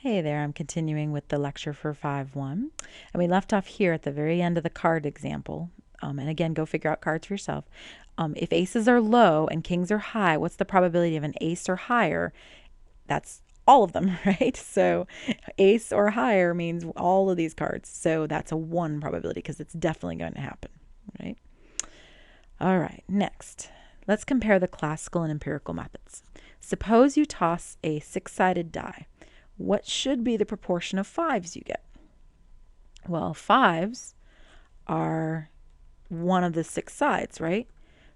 Hey there, I'm continuing with the lecture for 5-1. And we left off here at the very end of the card example. And again, go figure out cards for yourself. If aces are low and kings are high, what's the probability of an ace or higher? That's all of them, right? So ace or higher means all of these cards. So that's a 1 probability because it's definitely going to happen, right? All right, next. Let's compare the classical and empirical methods. Suppose you toss a 6-sided die. What should be the proportion of 5s you get? Well, 5s are one of the 6 sides, right?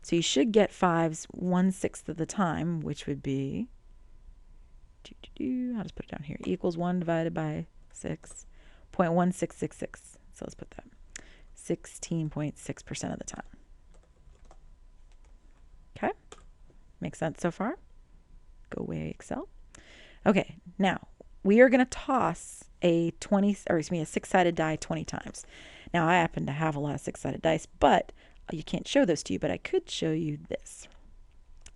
So you should get 5s 1/6 of the time, which would be, I'll just put it down here, equals 1 divided by 6, 0.1666. So let's put that, 16.6% of the time. Okay, makes sense so far? Go away, Excel. Okay, now we are going to toss a 6-sided die 20 times. Now I happen to have a lot of 6-sided dice, but you can't show those to you, but I could show you this.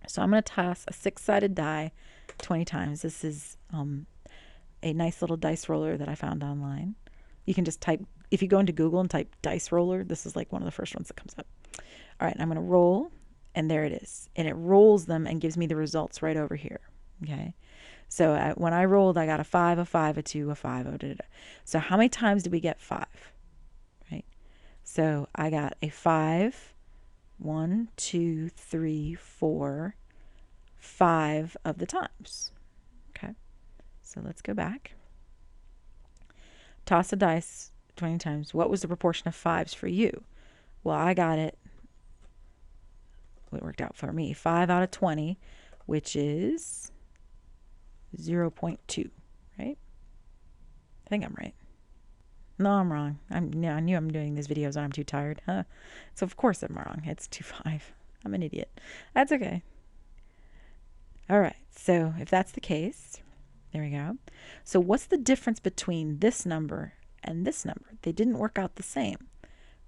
So I'm going to toss a 6-sided die 20 times. This is a nice little dice roller that I found online. You can just type, if you go into Google and type dice roller, this is like one of the first ones that comes up. All right, I'm going to roll, and there it is. And it rolls them and gives me the results right over here. Okay. So when I rolled, I got a 5, a 5, a 2, a 5, a da, da, da. So how many times did we get 5? Right? So I got a 5, 1, 2, 3, 4, 5 of the times. Okay. So let's go back. Toss a dice 20 times. What was the proportion of 5s for you? Well, I got it. It worked out for me. 5 out of 20, which is 0.2, right? I think I'm right. No, I'm wrong. I knew I'm doing these videos when I'm too tired. Huh? So of course I'm wrong. It's 2.5. I'm an idiot. That's okay. All right. So if that's the case, there we go. So what's the difference between this number and this number? They didn't work out the same,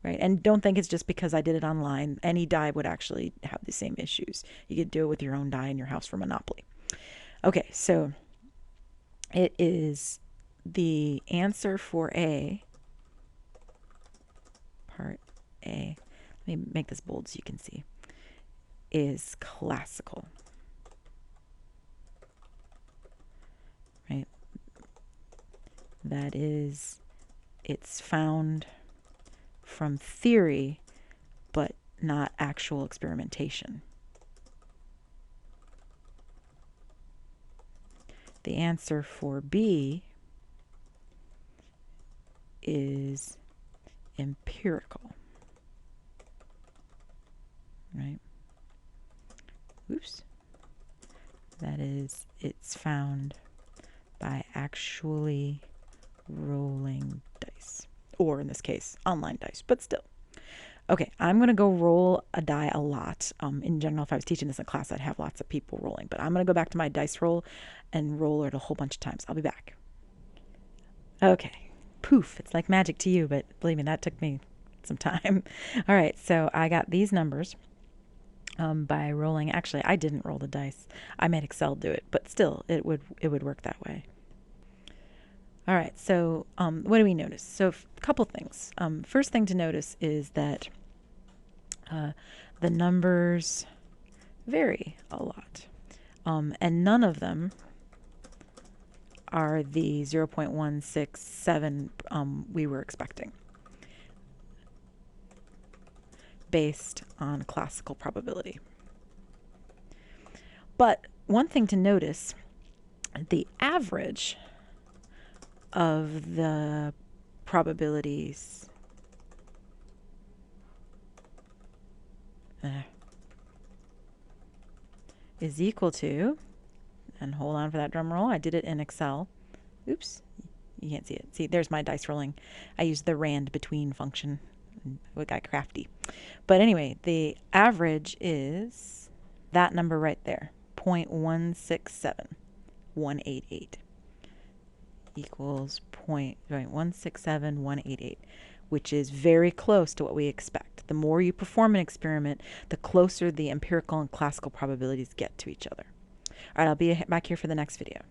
right? And don't think it's just because I did it online. Any die would actually have the same issues. You could do it with your own die in your house for Monopoly. Okay, so it is the answer for A, part A, let me make this bold so you can see, is classical, right? That is, it's found from theory, but not actual experimentation. The answer for B is empirical, right? Oops. That is, it's found by actually rolling dice, or in this case, online dice, but still. Okay, I'm going to go roll a die a lot. In general, if I was teaching this in class, I'd have lots of people rolling. But I'm going to go back to my dice roll and roll it a whole bunch of times. I'll be back. Okay, poof. It's like magic to you, but believe me, that took me some time. All right, so I got these numbers by rolling. Actually, I didn't roll the dice. I made Excel do it, but still, it would work that way. All right, so what do we notice? So a couple things. First thing to notice is that the numbers vary a lot, and none of them are the 0.167 we were expecting based on classical probability. But one thing to notice, the average of the probabilities is equal to, and hold on for that drum roll, I did it in Excel. Oops, you can't see it. See, there's my dice rolling. I used the rand between function. We got crafty. But anyway, the average is that number right there, 0.167188 equals 0.167188, which is very close to what we expect. The more you perform an experiment, the closer the empirical and classical probabilities get to each other. All right, I'll be back here for the next video.